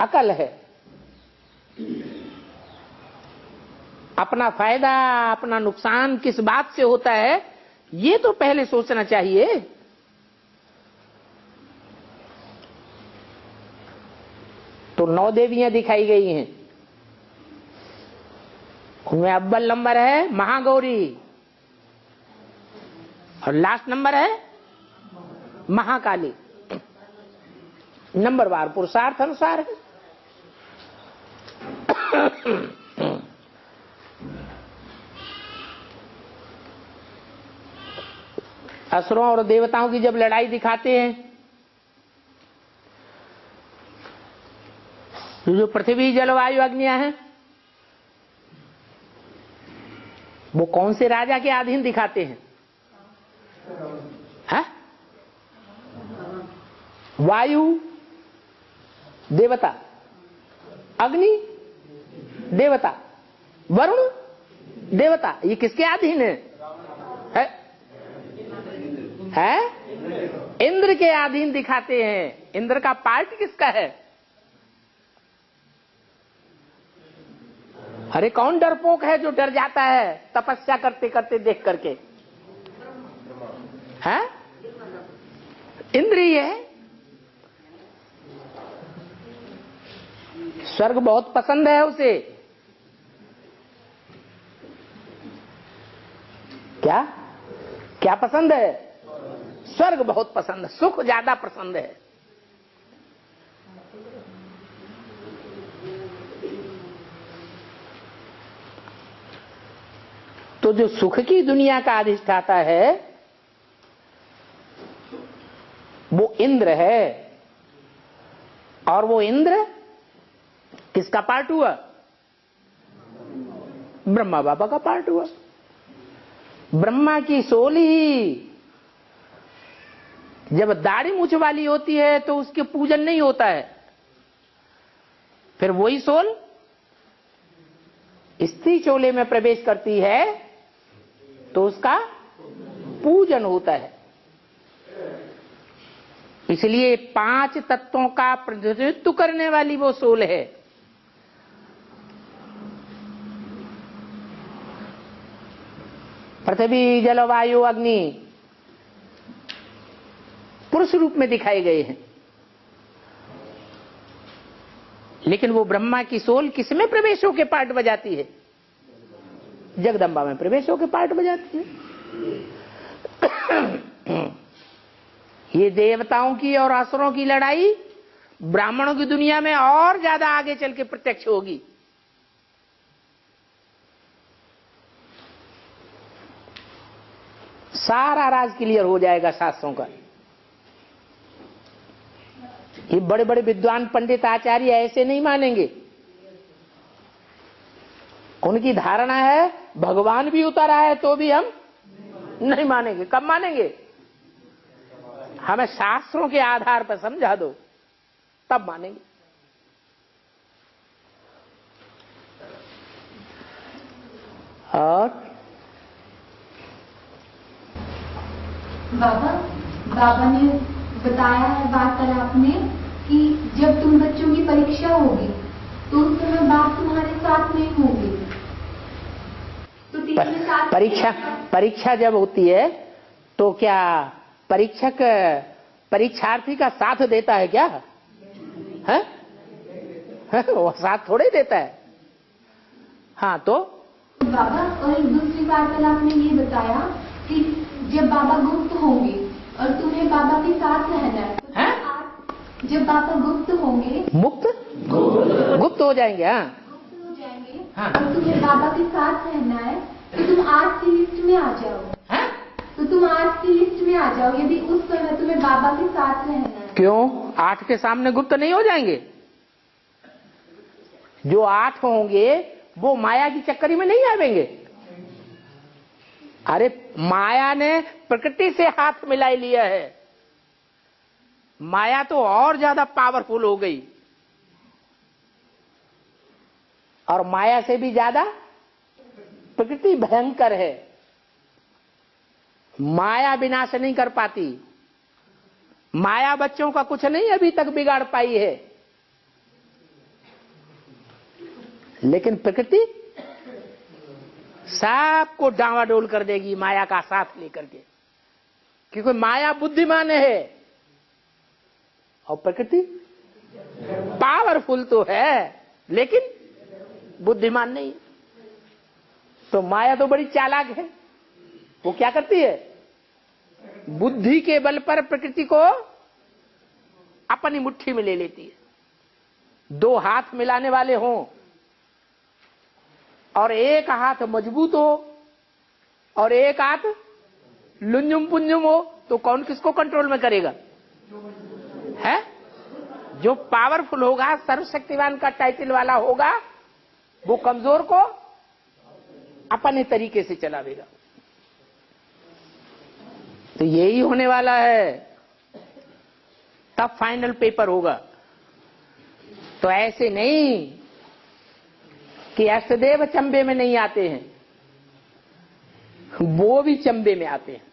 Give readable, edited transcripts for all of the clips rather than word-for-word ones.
अकल है। अपना फायदा अपना नुकसान किस बात से होता है ये तो पहले सोचना चाहिए। तो 9 देवियां दिखाई गई हैं, उनमें अव्वल नंबर है महागौरी और लास्ट नंबर है महाकाली। नंबरवार पुरुषार्थ अनुसार है। असुरों और देवताओं की जब लड़ाई दिखाते हैं, जो पृथ्वी जलवायु अग्नियां हैं वो कौन से राजा के अधीन दिखाते हैं? वायु देवता, अग्नि देवता, वरुण देवता, ये किसके अधीन है? इंद्र के अधीन दिखाते हैं। इंद्र का पार्ट किसका है? अरे कौन डरपोक है जो डर जाता है तपस्या करते करते देख करके? है इंद्र ही है। स्वर्ग बहुत पसंद है उसे। क्या क्या पसंद है? स्वर्ग बहुत पसंद है, सुख ज्यादा पसंद है। तो जो सुख की दुनिया का अधिष्ठाता है वो इंद्र है। और वो इंद्र किसका पार्ट हुआ? ब्रह्मा बाबा का पार्ट हुआ। ब्रह्मा की सोल ही जब दाढ़ी मूछ वाली होती है तो उसके पूजन नहीं होता है, फिर वही सोल स्त्री चोले में प्रवेश करती है तो उसका पूजन होता है। इसलिए 5 तत्वों का प्रतिनिधित्व करने वाली वो सोल है। पृथ्वी जल वायु अग्नि पुरुष रूप में दिखाए गए हैं, लेकिन वो ब्रह्मा की सोल किसमें प्रवेश होकर पार्ट बजाती है? जगदम्बा में प्रवेश होकर पार्ट बजाती है। ये देवताओं की और असुरों की लड़ाई ब्राह्मणों की दुनिया में और ज्यादा आगे चल के प्रत्यक्ष होगी। सारा राज क्लियर हो जाएगा शास्त्रों का। ये बड़े बड़े विद्वान पंडित आचार्य ऐसे नहीं मानेंगे। उनकी धारणा है भगवान भी उतरा है तो भी हम नहीं मानेंगे। कब मानेंगे? हमें शास्त्रों के आधार पर समझा दो तब मानेंगे। और बाबा ने बताया है वार्तालाप में कि जब तुम बच्चों की परीक्षा होगी तो उस समय बाप तुम्हारे साथ नहीं होंगे। तो तीसरे साथ परीक्षा जब होती है तो क्या परीक्षक परीक्षार्थी का साथ देता है क्या? है? वो साथ थोड़े देता है। हाँ तो बाबा और एक दूसरी वार्तालाप में ये बताया कि जब बाबा गुप्त होंगे और तुम्हें बाबा के साथ रहना है, तो जब बाबा गुप्त होंगे गुप्त हो जाएंगे। हाँ गुप्त हो जाएंगे हाँ। और तुम्हें बाबा के साथ रहना है तो तुम 8 की लिस्ट में आ जाओ। हाँ? तो तुम 8 की लिस्ट में आ जाओ यदि उस समय तुम्हें बाबा के साथ रहना है। क्यों 8 के सामने गुप्त नहीं हो जाएंगे? जो 8 होंगे वो माया की चक्करी में नहीं आवेंगे। अरे माया ने प्रकृति से हाथ मिलाई लिया है। माया तो और ज्यादा पावरफुल हो गई और माया से भी ज्यादा प्रकृति भयंकर है। माया विनाश नहीं कर पाती। माया बच्चों का कुछ नहीं अभी तक बिगाड़ पाई है। लेकिन प्रकृति सबको डांवाडोल कर देगी माया का साथ लेकर के, क्योंकि माया बुद्धिमान है और प्रकृति पावरफुल तो है लेकिन बुद्धिमान नहीं। तो माया तो बड़ी चालाक है, वो क्या करती है, बुद्धि के बल पर प्रकृति को अपनी मुट्ठी में ले लेती है। दो हाथ मिलाने वाले हों और एक हाथ मजबूत हो और एक हाथ लुंजुम पुंजुम हो तो कौन किसको कंट्रोल में करेगा, है? जो पावरफुल होगा, सर्वशक्तिवान का टाइटल वाला होगा, वो कमजोर को अपने तरीके से चलावेगा। तो यही होने वाला है, तब फाइनल पेपर होगा। तो ऐसे नहीं कि अष्टदेव चंबे में नहीं आते हैं, वो भी चंबे में आते हैं।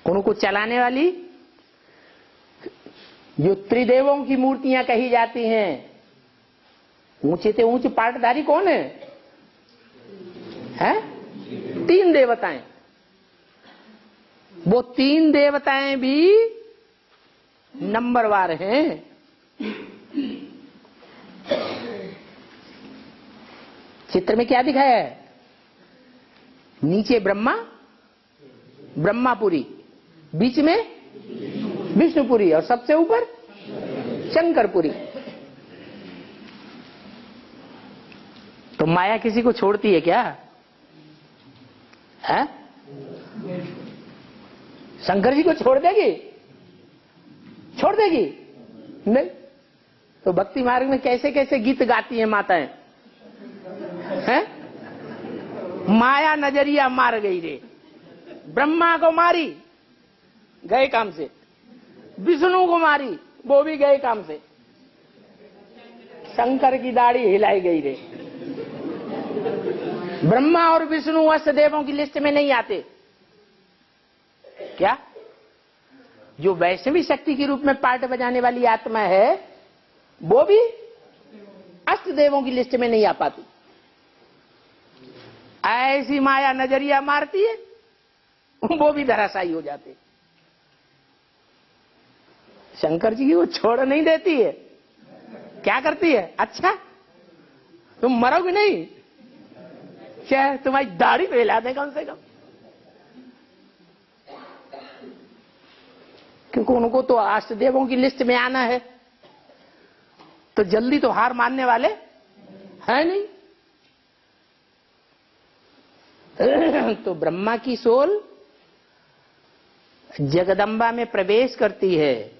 उनको चलाने वाली जो त्रिदेवों की मूर्तियां कही जाती हैं, ऊंचे से ऊंचे पाटधारी कौन है? हैं? 3 देवताएं। वो 3 देवताएं भी नंबरवार हैं। चित्र में क्या दिखाया है? नीचे ब्रह्मा, ब्रह्मापुरी, बीच में विष्णुपुरी और सबसे ऊपर शंकरपुरी। तो माया किसी को छोड़ती है क्या? है? शंकर जी को छोड़ देगी? छोड़ देगी? नहीं। तो भक्ति मार्ग में कैसे कैसे गीत गाती हैं माताएं, हैं? माया नजरिया मार गई रे, ब्रह्मा को मारी, गए काम से, विष्णु को मारी, वो भी गए काम से, शंकर की दाढ़ी हिलाई गई रे। ब्रह्मा और विष्णु अष्टदेवों की लिस्ट में नहीं आते क्या? जो वैष्णवी शक्ति के रूप में पार्ट बजाने वाली आत्मा है, वो भी अष्टदेवों की लिस्ट में नहीं आ पाती। ऐसी माया नजरिया मारती है, वो भी धराशायी हो जाते। शंकर जी की वो छोड़ नहीं देती है। क्या करती है? अच्छा तुम मरोगे नहीं, क्या तुम्हारी दाढ़ी पे हिला दे कम से कम, क्योंकि उनको तो अष्टदेवों की लिस्ट में आना है। तो जल्दी तो हार मानने वाले है नहीं। तो ब्रह्मा की सोल जगदम्बा में प्रवेश करती है,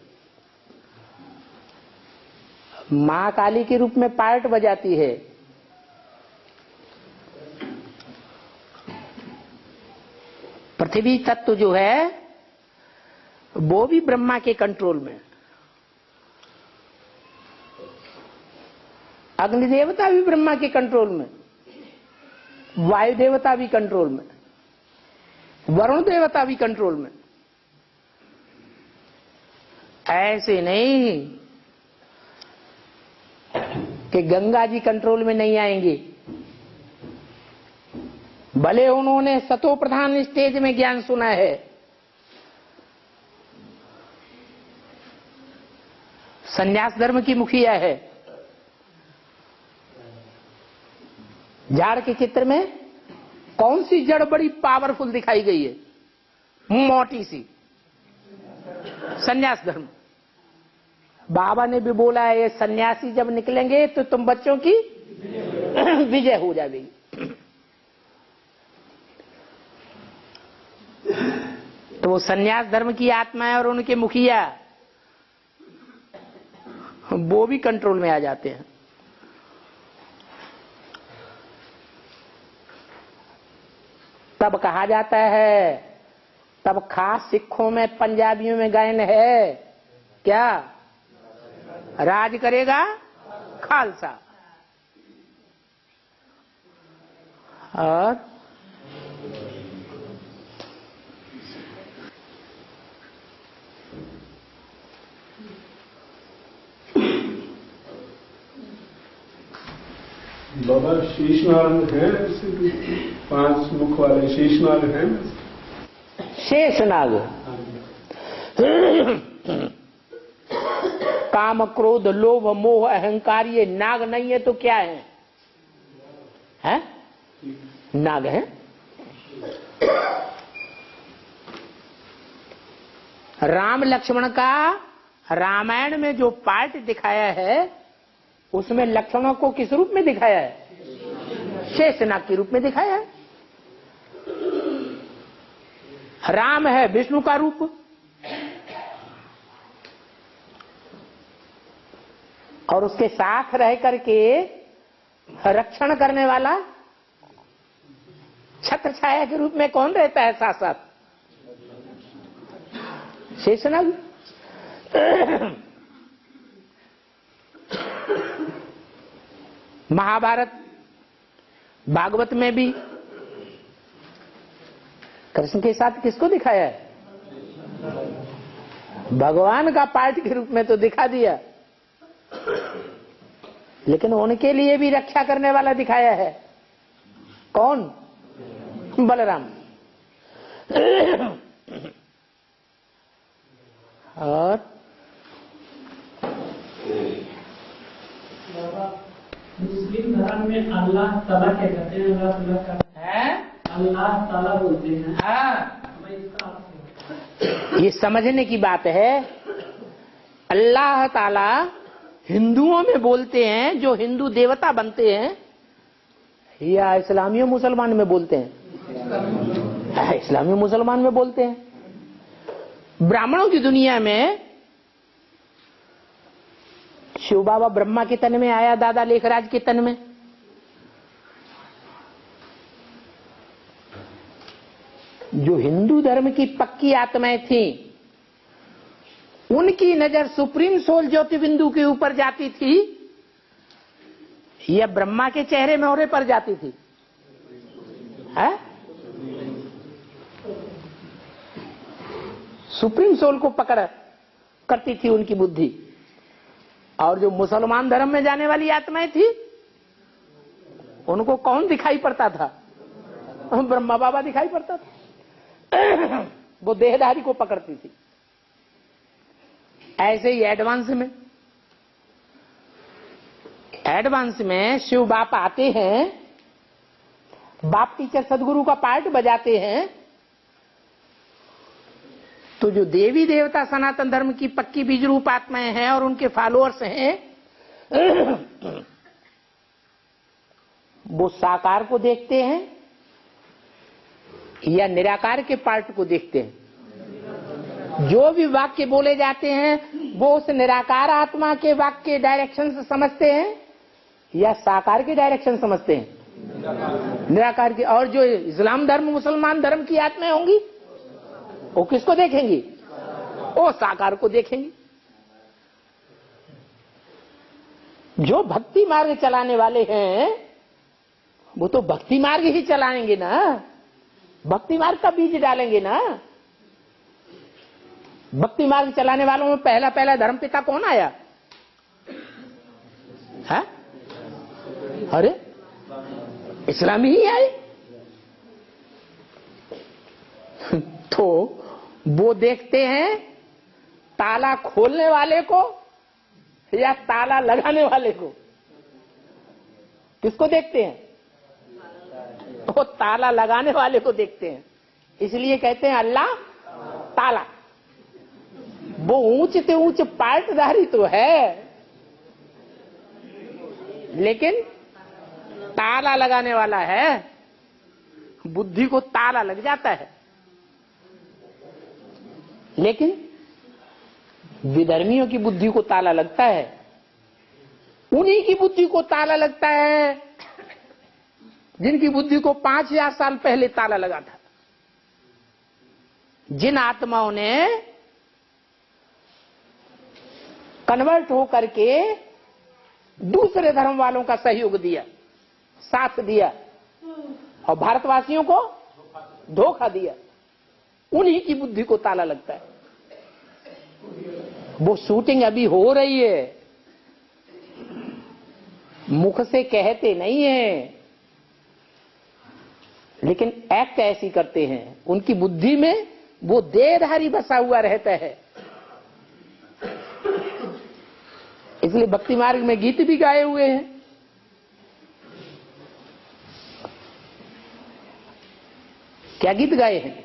मां काली के रूप में पार्ट बजाती है। पृथ्वी तत्व जो है वो भी ब्रह्मा के कंट्रोल में, अग्नि देवता भी ब्रह्मा के कंट्रोल में, वायु देवता भी कंट्रोल में, वरुण देवता भी कंट्रोल में। ऐसे नहीं कि गंगा जी कंट्रोल में नहीं आएंगे। भले उन्होंने सतो प्रधान स्टेज में ज्ञान सुना है, संन्यास धर्म की मुखिया है, झाड़ के चित्र में कौन सी जड़ बड़ी पावरफुल दिखाई गई है? मोटी सी, संन्यास धर्म। बाबा ने भी बोला है, ये सन्यासी जब निकलेंगे तो तुम बच्चों की विजय हो जाएगी। तो वो संन्यास धर्म की आत्मा है और उनके मुखिया वो भी कंट्रोल में आ जाते हैं। तब कहा जाता है, तब खास सिखों में पंजाबियों में गायन है क्या? राज करेगा खालसा। और बाबा शीशनाग है, 5 मुख वाले शीशनाग हैं। शेषनाग। काम, क्रोध, लोभ, मोह, अहंकार ये नाग नहीं है तो क्या है? हैं? नाग है। राम लक्ष्मण का रामायण में जो पार्ट दिखाया है उसमें लक्ष्मणों को किस रूप में दिखाया है? शेषनाग के रूप में दिखाया है। राम है विष्णु का रूप, और उसके साथ रह करके रक्षण करने वाला छत्र छाया के रूप में कौन रहता है साथ साथ? शेषनाग। महाभारत भागवत में भी कृष्ण के साथ किसको दिखाया है? भगवान का पार्ट के रूप में तो दिखा दिया, लेकिन उनके लिए भी रक्षा करने वाला दिखाया है। कौन? बलराम। और मुस्लिम धर्म में अल्लाह ताला क्या कहते हैं? अल्लाह ताला का है, अल्लाह ताला बोलते हैं। ये समझने की बात है। अल्लाह ताला हिंदुओं में बोलते हैं, जो हिंदू देवता बनते हैं, या इस्लामी मुसलमान में बोलते हैं? इस्लामी मुसलमान में बोलते हैं। ब्राह्मणों की दुनिया में शिव बाबा ब्रह्मा के तन में आया, दादा लेखराज के तन में। जो हिंदू धर्म की पक्की आत्माएं थी, उनकी नजर सुप्रीम सोल ज्योति बिंदु के ऊपर जाती थी या ब्रह्मा के चेहरे में होने पर जाती थी? है? सुप्रीम सोल को पकड़ करती थी उनकी बुद्धि। और जो मुसलमान धर्म में जाने वाली आत्माएं थी, उनको कौन दिखाई पड़ता था? ब्रह्मा बाबा दिखाई पड़ता था। वो देहधारी को पकड़ती थी। ऐसे ही एडवांस में शिव बाप आते हैं, बाप टीचर सदगुरु का पार्ट बजाते हैं, तो जो देवी देवता सनातन धर्म की पक्की बीज रूप आत्माएं हैं और उनके फॉलोअर्स हैं, वो साकार को देखते हैं या निराकार के पार्ट को देखते हैं? जो भी वाक्य बोले जाते हैं वो उस निराकार आत्मा के वाक्य के डायरेक्शन से समझते हैं या साकार के डायरेक्शन समझते हैं? निराकार की। और जो इस्लाम धर्म मुसलमान धर्म की आत्माएं होंगी, वो किसको देखेंगी? वो साकार को देखेंगी। जो भक्ति मार्ग चलाने वाले हैं वो तो भक्ति मार्ग ही चलाएंगे ना, भक्ति मार्ग का बीज डालेंगे ना। भक्ति मार्ग चलाने वालों में पहला धर्मपिता कौन आया है? अरे इस्लामी ही आए। तो वो देखते हैं ताला खोलने वाले को या ताला लगाने वाले को? किसको देखते हैं? वो ताला लगाने वाले को देखते हैं। इसलिए कहते हैं अल्लाह ताला। वो ऊंच से ऊंच पार्टधारी तो है, लेकिन ताला लगाने वाला है। बुद्धि को ताला लग जाता है, लेकिन विधर्मियों की बुद्धि को ताला लगता है। उन्हीं की बुद्धि को ताला लगता है जिनकी बुद्धि को 5000 साल पहले ताला लगा था। जिन आत्माओं ने कन्वर्ट होकर के दूसरे धर्म वालों का सहयोग दिया, साथ दिया और भारतवासियों को धोखा दिया, उन्हीं की बुद्धि को ताला लगता है। वो शूटिंग अभी हो रही है, मुख से कहते नहीं है, लेकिन एक्ट ऐसी करते हैं। उनकी बुद्धि में वो देहधारी बसा हुआ रहता है। इसलिए भक्ति मार्ग में गीत भी गाए हुए हैं। क्या गीत गाए हैं?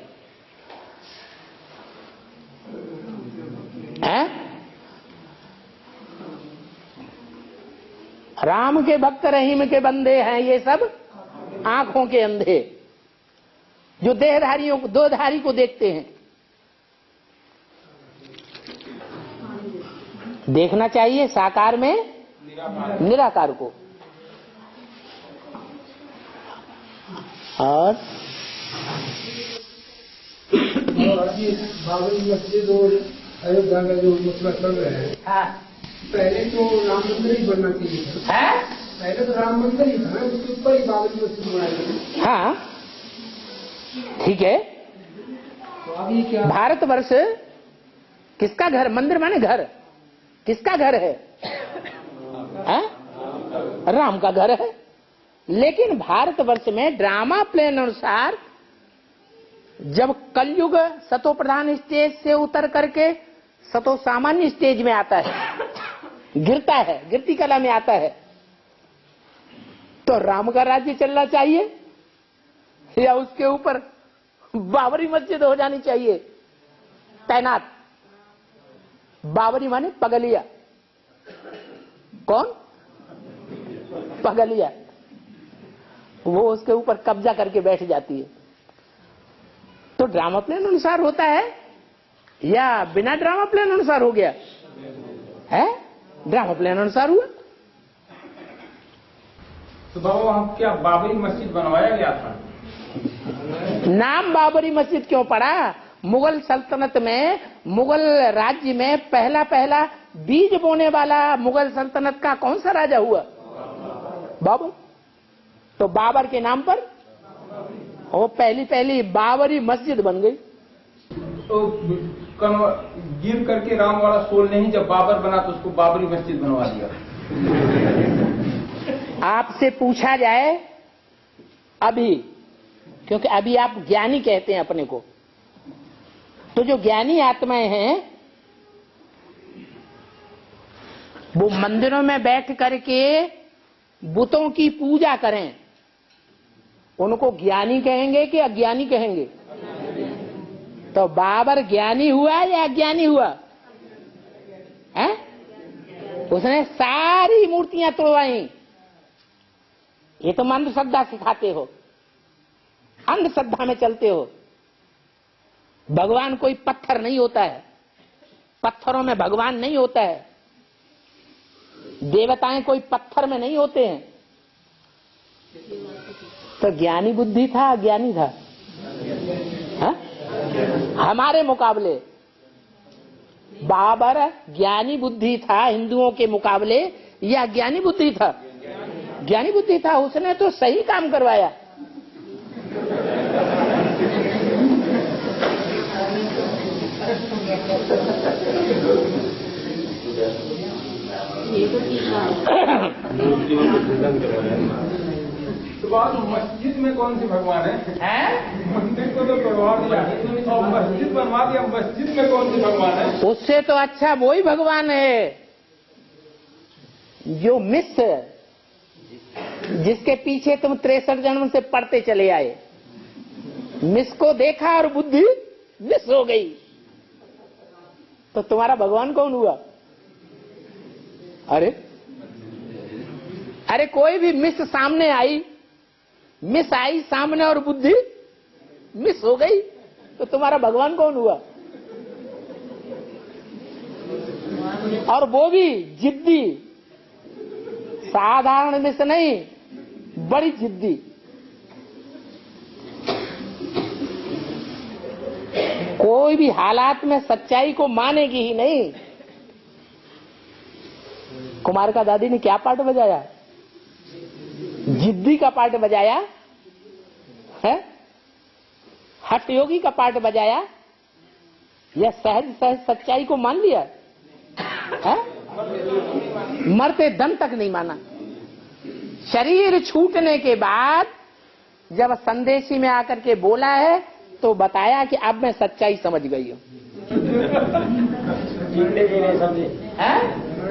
राम के भक्त रहीम के बंदे हैं ये सब आंखों के अंधे, जो देहधारियों को, दोधारी को देखते हैं। देखना चाहिए साकार में निराकार को। और बाबरी मस्जिद और अयोध्या का जो मसला चल रहा है, पहले तो राम मंदिर ही बनना चाहिए था। पहले तो राम मंदिर ही था, उसके ऊपर ही बाबरी मस्जिद बनाई गई। हाँ ठीक है। तो अभी क्या भारतवर्ष किसका घर? मंदिर माने घर। किसका घर है? राम का घर है। लेकिन भारतवर्ष में ड्रामा प्लेन अनुसार जब कलयुग सतो प्रधान स्टेज से उतर करके सतो सामान्य स्टेज में आता है, गिरता है, गिरती कला में आता है, तो राम का राज्य चलना चाहिए या उसके ऊपर बाबरी मस्जिद हो जानी चाहिए तैनात? बाबरी माने पगलिया। कौन? पगलिया। वो उसके ऊपर कब्जा करके बैठ जाती है। तो ड्रामा प्लेन अनुसार होता है या बिना ड्रामा प्लेन अनुसार हो गया है? ड्रामा प्लेन अनुसार हुआ। तो बाबा वहाँ क्या बाबरी मस्जिद बनवाया गया था? नाम बाबरी मस्जिद क्यों पड़ा? मुगल सल्तनत में, मुगल राज्य में पहला बीज बोने वाला मुगल सल्तनत का कौन सा राजा हुआ? बाबर। तो बाबर के नाम पर वो पहली बाबरी मस्जिद बन गई। तो गिर करके राम वाला सोल नहीं, जब बाबर बना तो उसको बाबरी मस्जिद बनवा दिया। आपसे पूछा जाए अभी, क्योंकि अभी आप ज्ञानी कहते हैं अपने को, तो जो ज्ञानी आत्माएं हैं वो मंदिरों में बैठ करके बुतों की पूजा करें, उनको ज्ञानी कहेंगे कि अज्ञानी कहेंगे? तो बाबर ज्ञानी हुआ या अज्ञानी हुआ? हैं? उसने सारी मूर्तियां तोड़वाई। ये तो अंधश्रद्धा सिखाते हो, अंधश्रद्धा में चलते हो। भगवान कोई पत्थर नहीं होता है, पत्थरों में भगवान नहीं होता है, देवताएं कोई पत्थर में नहीं होते हैं। तो ज्ञानी बुद्धि था, अज्ञानी था? हा? हमारे मुकाबले बाबर ज्ञानी बुद्धि था हिंदुओं के मुकाबले, या ज्ञानी बुद्धि था? ज्ञानी बुद्धि था। उसने तो सही काम करवाया। तो बात मस्जिद में कौन सी भगवान है? मंदिर को तो बनवा दिया और मस्जिद बनवा दिया, मस्जिद में कौन सी भगवान है? उससे तो अच्छा वही भगवान है जो मिस, जिसके पीछे तुम 63 जन्म से पढ़ते चले आए। मिस को देखा और बुद्धि मिस हो गई, तो तुम्हारा भगवान कौन हुआ? अरे कोई भी मिस सामने आई, मिस आई सामने और बुद्धि मिस हो गई, तो तुम्हारा भगवान कौन हुआ? और वो भी जिद्दी, साधारण मिस नहीं, बड़ी जिद्दी। कोई भी हालात में सच्चाई को मानेगी ही नहीं। कुमार का दादी ने क्या पार्ट बजाया? जिद्दी का पार्ट बजाया है? हठ योगी का पार्ट बजाया या सहज सहज सच्चाई को मान लिया है? मरते दम तक नहीं माना। शरीर छूटने के बाद जब संदेशी में आकर के बोला है तो बताया कि अब मैं सच्चाई समझ गई हूँ। जीते जी नहीं समझे,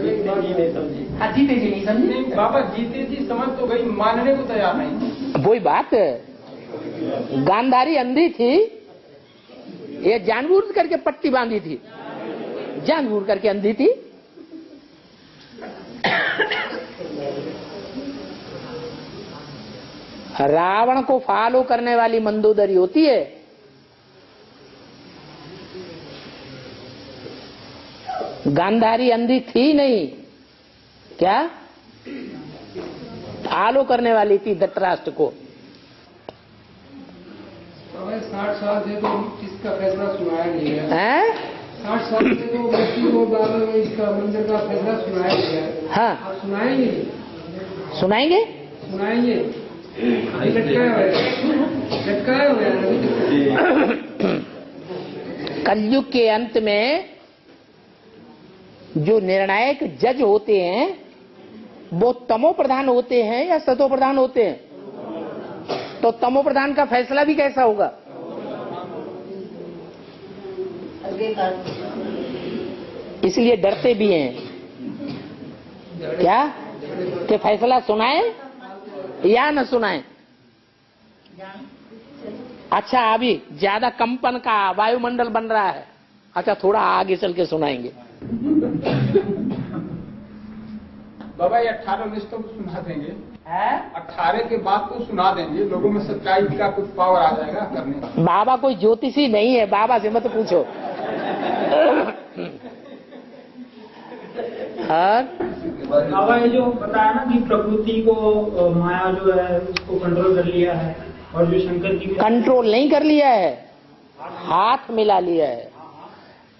जीते जी नहीं समझे। हाँ, जीते जी नहीं समझे। नहीं बाबा, जीते जी समझ तो गई, मानने को तैयार नहीं। वही बात, गांधारी अंधी थी, ये जानबूझ करके पट्टी बांधी थी, जानबूझ करके अंधी थी। रावण को फॉलो करने वाली मंदोदरी होती है। गांधारी अंधी थी नहीं, क्या फॉलो करने वाली थी धृतराष्ट्र को। 60 साल से तो इसका फैसला सुनाया नहीं हैं? 60 साल से तो मस्जिद और बाबा में इसका मंदिर का फैसला सुनाया गया है। हाँ, आप सुनाएंगे? सुनाएंगे। सुनाएंगे। लटकाया हुआ है। कलयुग के अंत में जो निर्णायक जज होते हैं वो तमो प्रधान होते हैं या सतो प्रधान होते हैं? तो तमो प्रधान का फैसला भी कैसा होगा? इसलिए डरते भी हैं क्या कि फैसला सुनाए या न सुनाए। अच्छा, अभी ज्यादा कंपन का वायुमंडल बन रहा है, अच्छा थोड़ा आगे चल के सुनाएंगे। बाबा ये 18 लिस्ट तो सुना देंगे, 18 के बाद तो सुना देंगे, लोगों में सच्चाई का कुछ पावर आ जाएगा करने का। बाबा कोई ज्योतिषी नहीं है, बाबा से मत पूछो। बाबा ये जो बताया ना कि प्रकृति को माया जो है उसको कंट्रोल कर लिया है, और जो शंकर जी कंट्रोल नहीं कर लिया है, हाथ मिला लिया है,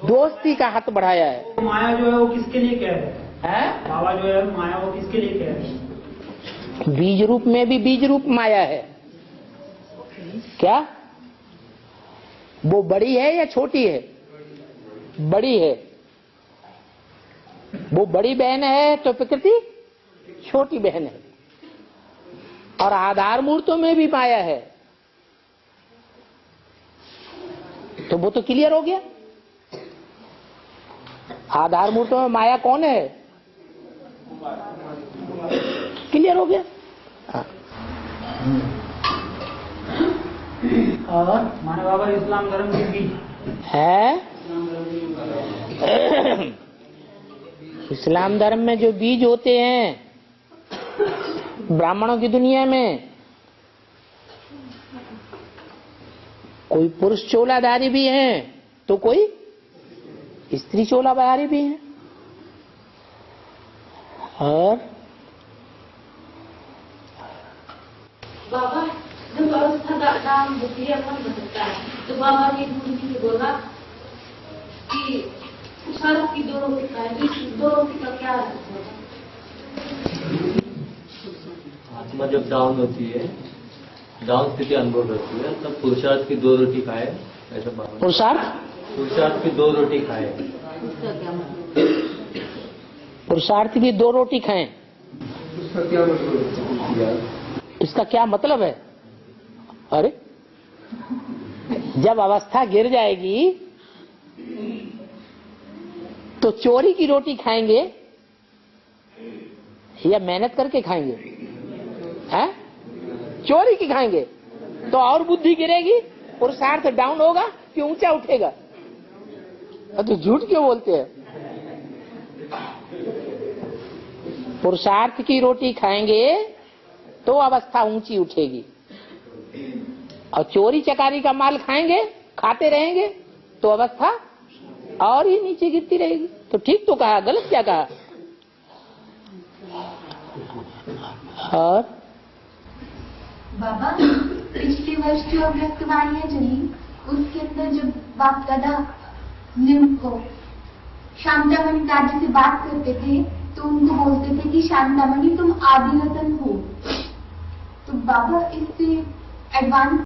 दोस्ती का हाथ बढ़ाया है। माया जो है वो किसके लिए कह रहे हैं? बाबा जो है माया वो किसके लिए कह रहे हैं? बीज रूप में भी बीज रूप माया है क्या? वो बड़ी है या छोटी है? बड़ी है। वो बड़ी बहन है तो प्रकृति छोटी बहन है। और आधार मूर्तों में भी माया है, तो वो तो क्लियर हो गया। आधार मूर्तों में माया कौन है? क्लियर हो गया। हाँ। और माने बाबा इस्लाम धर्म की भी है। इस्लाम धर्म में जो बीज होते हैं ब्राह्मणों की दुनिया में, कोई पुरुष चोलाधारी भी हैं तो कोई स्त्री चोलाधारी भी हैं। और बाबा जब अवस्था दाम होती है अपन बदलता है, तो बाबा ने गुरु से बोला कि शरद की 2 रोटी खाए, 2 रोटी का क्या है? आत्मा जब डाउन होती है, डाउन स्थिति अनुभव करती है, तब पुरुषार्थ की 2 रोटी खाए, ऐसा बाबा। पुरुषार्थ की 2 रोटी खाए। उसका क्या मतलब? पुरुषार्थ की 2 रोटी खाएं, उसका क्या मतलब? इसका क्या मतलब है? अरे जब अवस्था गिर जाएगी तो चोरी की रोटी खाएंगे या मेहनत करके खाएंगे? हैं? चोरी की खाएंगे तो और बुद्धि गिरेगी, पुरुषार्थ डाउन होगा कि ऊंचा उठेगा? तो झूठ क्यों बोलते हैं? पुरुषार्थ की रोटी खाएंगे तो अवस्था ऊंची उठेगी, और चोरी चकारी का माल खाएंगे, खाते रहेंगे तो अवस्था और ही नीचे गिरती रहेगी। तो ठीक तो कहा, गलत क्या कहा? और बाबा पिछले वर्ष जो अव्यक्तवाणियां चली, उसके अंदर जब बाप दादा को शांतामणि दादी से बात करते थे तो उनको बोलते थे कि शांतामणि तुम आदिरतन हो। तो बाबा इससे एडवांस